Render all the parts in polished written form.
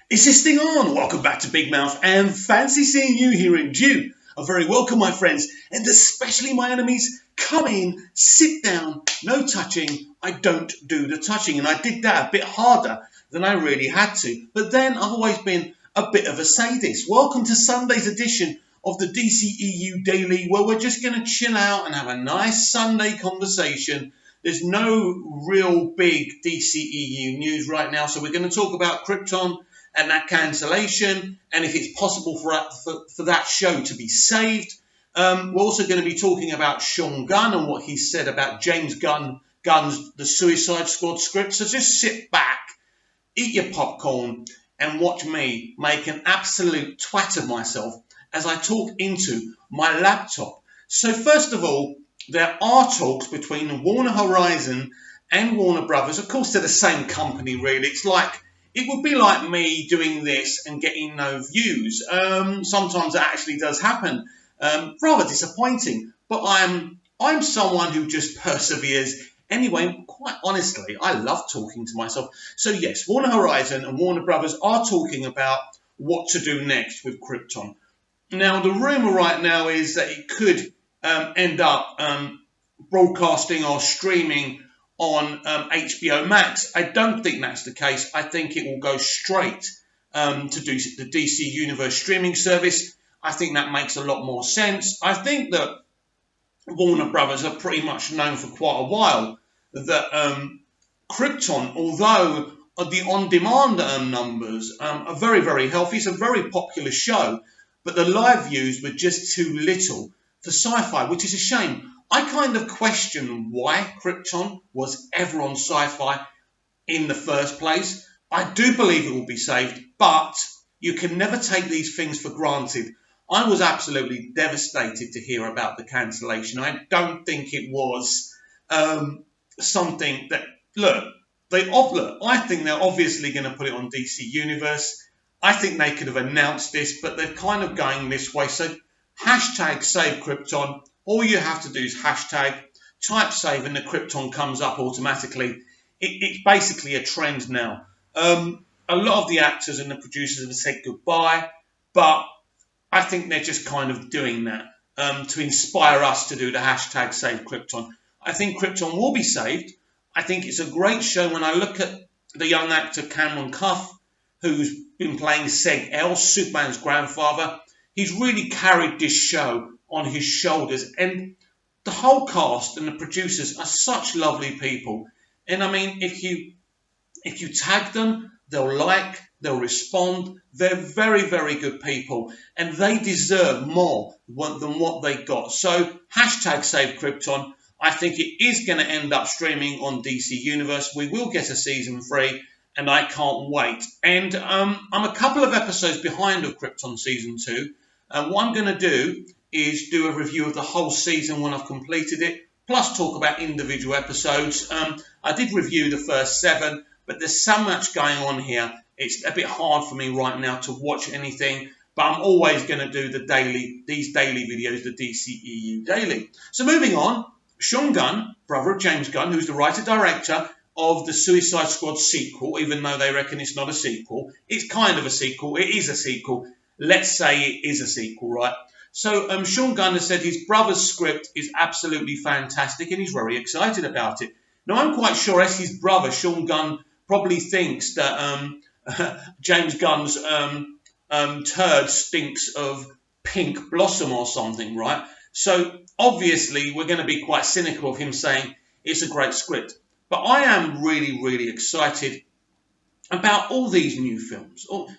Is this thing on? Welcome back to Big Mouth and fancy seeing you here in June. A very welcome, my friends, and especially my enemies. Come in, sit down, no touching. I don't do the touching, and I did that a bit harder than I really had to. But then I've always been a bit of a sadist. Welcome to Sunday's edition of the DCEU Daily, where we're just going to chill out and have a nice Sunday conversation. There's no real big DCEU news right now, so we're going to talk about Krypton and that cancellation, and if it's possible for that show to be saved. We're also going to be talking about Shaun Gunn and what he said about Gunn's The Suicide Squad script. So just sit back, eat your popcorn, and watch me make an absolute twat of myself as I talk into my laptop. So first of all, there are talks between Warner Horizon and Warner Brothers. Of course, they're the same company, really. It would be like me doing this and getting no views. Sometimes it actually does happen. Rather disappointing. But I'm someone who just perseveres. Anyway, quite honestly, I love talking to myself. So yes, Warner Horizon and Warner Brothers are talking about what to do next with Krypton. Now, the rumour right now is that it could end up broadcasting or streaming on HBO Max. I don't think that's the case. I think it will go straight to the DC Universe streaming service. I think that makes a lot more sense. I think that Warner Brothers are pretty much known for quite a while that Krypton, although the on-demand numbers are very, very healthy, it's a very popular show, but the live views were just too little for Sci-Fi, which is a shame. I kind of question why Krypton was ever on Sci-Fi in the first place. I do believe it will be saved, but you can never take these things for granted. I was absolutely devastated to hear about the cancellation. I don't think it was something that, I think they're obviously going to put it on DC Universe. I think they could have announced this, but they're kind of going this way. So hashtag save Krypton. All you have to do is hashtag, type save, and the Krypton comes up automatically. It's basically a trend now. A lot of the actors and the producers have said goodbye, but I think they're just kind of doing that to inspire us to do the hashtag save Krypton. I think Krypton will be saved. I think it's a great show. When I look at the young actor Cameron Cuff, who's been playing Seg-El, Superman's grandfather, he's really carried this show on his shoulders, and the whole cast and the producers are such lovely people. And I mean, if you tag them, they'll respond. They're very, very good people, and they deserve more than what they got. So hashtag save Krypton. I think it is going to end up streaming on DC Universe. We will get a season 3, and I can't wait. And I'm a couple of episodes behind of Krypton season 2. What I'm going to do is do a review of the whole season when I've completed it, plus talk about individual episodes. I did review the first 7, but there's so much going on here. It's a bit hard for me right now to watch anything, but I'm always going to do these daily videos, the DCEU Daily. So moving on, Shaun Gunn, brother of James Gunn, who's the writer-director of the Suicide Squad sequel, even though they reckon it's not a sequel. It's kind of a sequel. It is a sequel. Let's say it is a sequel, right? So Shaun Gunn has said his brother's script is absolutely fantastic and he's very excited about it. Now, I'm quite sure as his brother, Shaun Gunn, probably thinks that James Gunn's turd stinks of pink blossom or something, right? So obviously we're going to be quite cynical of him saying it's a great script. But I am really, really excited about all these new films. All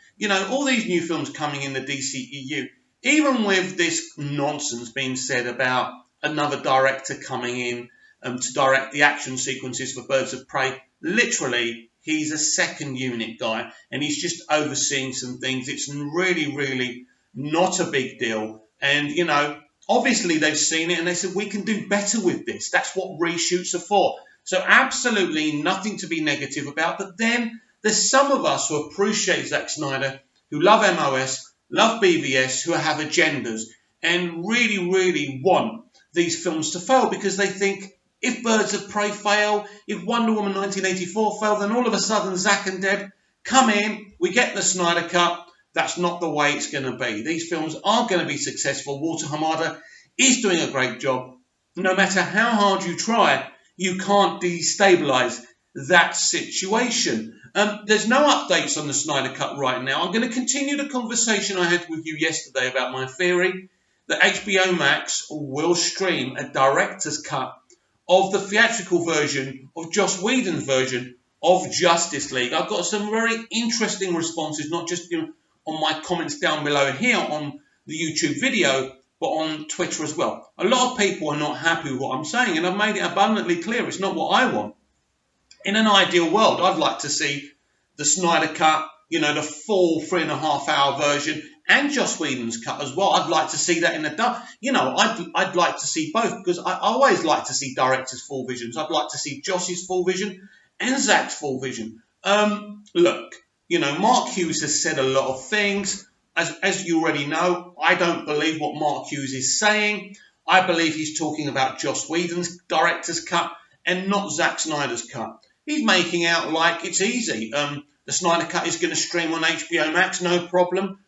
these new films coming in the DCEU. Even with this nonsense being said about another director coming in to direct the action sequences for Birds of Prey, literally, he's a second unit guy and he's just overseeing some things. It's really, really not a big deal. And, obviously they've seen it and they said, we can do better with this. That's what reshoots are for. So absolutely nothing to be negative about. But then there's some of us who appreciate Zack Snyder, who love MOS, love BVS, who have agendas and really, really want these films to fail because they think if Birds of Prey fail, if Wonder Woman 1984 fail, then all of a sudden Zack and Deb come in we get the Snyder Cut. That's not the way it's going to be. These films aren't going to be successful. Walter Hamada is doing a great job. No matter how hard you try, you can't destabilise that situation. There's no updates on the Snyder Cut right now. I'm going to continue the conversation I had with you yesterday about my theory that HBO Max will stream a director's cut of the theatrical version of Joss Whedon's version of Justice League. I've got some very interesting responses, not just on my comments down below here on the YouTube video, but on Twitter as well. A lot of people are not happy with what I'm saying, and I've made it abundantly clear it's not what I want. In an ideal world, I'd like to see the Snyder Cut, the full 3.5 hour version, and Joss Whedon's cut as well. I'd like to see that in I'd like to see both, because I always like to see directors' full visions. I'd like to see Joss's full vision and Zach's full vision. Look, Mark Hughes has said a lot of things. As you already know, I don't believe what Mark Hughes is saying. I believe he's talking about Joss Whedon's director's cut and not Zack Snyder's cut. He's making out like it's easy. The Snyder Cut is going to stream on HBO Max, no problem.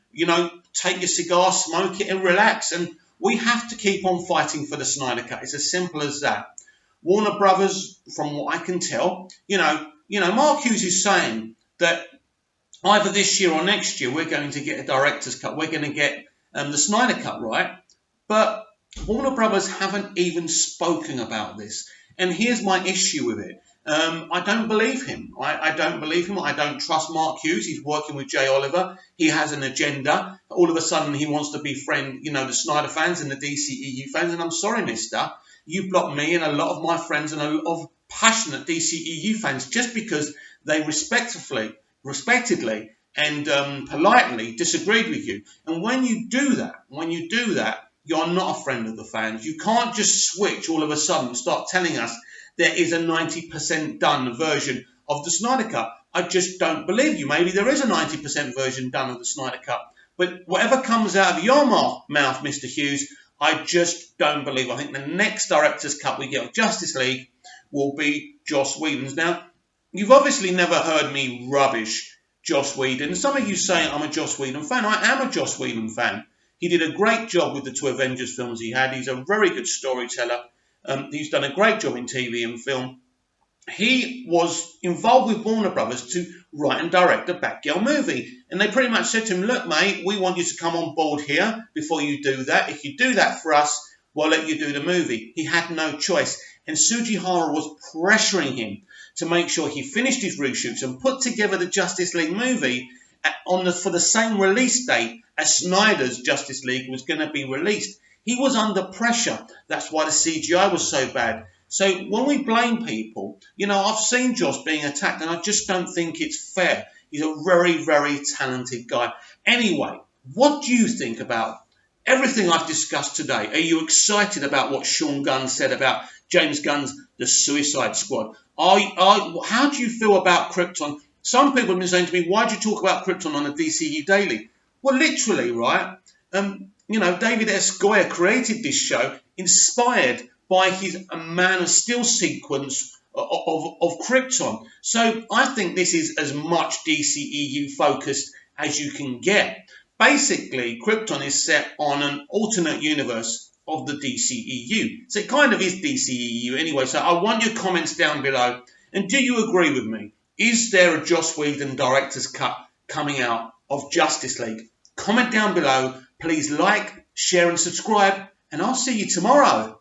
Take your cigar, smoke it, and relax. And we have to keep on fighting for the Snyder Cut. It's as simple as that. Warner Brothers, from what I can tell, Mark Hughes is saying that either this year or next year we're going to get a director's cut. We're going to get the Snyder Cut, right? But Warner Brothers haven't even spoken about this. And here's my issue with it. I don't believe him. I don't believe him. I don't trust Mark Hughes. He's working with Jay Oliver. He has an agenda. All of a sudden, he wants to befriend, the Snyder fans and the dceu fans. And I'm sorry, mister. You blocked me and a lot of my friends and a lot of passionate dceu fans just because they respectedly and politely disagreed with you. And when you do that, you're not a friend of the fans. You can't just switch all of a sudden and start telling us there is a 90% done version of the Snyder Cut. I just don't believe you. Maybe there is a 90% version done of the Snyder Cut. But whatever comes out of your mouth, Mr. Hughes, I just don't believe. I think the next director's cut we get of Justice League will be Joss Whedon's. Now, you've obviously never heard me rubbish Joss Whedon. Some of you say I'm a Joss Whedon fan. I am a Joss Whedon fan. He did a great job with the 2 Avengers films he had. He's a very good storyteller. He's done a great job in TV and film. He was involved with Warner Brothers to write and direct a Batgirl movie. And they pretty much said to him, look, mate, we want you to come on board here before you do that. If you do that for us, we'll let you do the movie. He had no choice. And Sujihara was pressuring him to make sure he finished his reshoots and put together the Justice League movie for the same release date as Snyder's Justice League was going to be released. He was under pressure. That's why the CGI was so bad. So when we blame people, I've seen Joss being attacked, and I just don't think it's fair. He's a very, very talented guy. Anyway, what do you think about everything I've discussed today? Are you excited about what Shaun Gunn said about James Gunn's The Suicide Squad? How do you feel about Krypton? Some people have been saying to me, why do you talk about Krypton on a DCU Daily? Well, literally, right? David S. Goyer created this show inspired by his Man of Steel sequence of Krypton. So I think this is as much DCEU focused as you can get. Basically, Krypton is set on an alternate universe of the DCEU. So it kind of is DCEU anyway. So I want your comments down below. And do you agree with me? Is there a Joss Whedon director's cut coming out of Justice League? Comment down below. Please like, share and subscribe. And I'll see you tomorrow.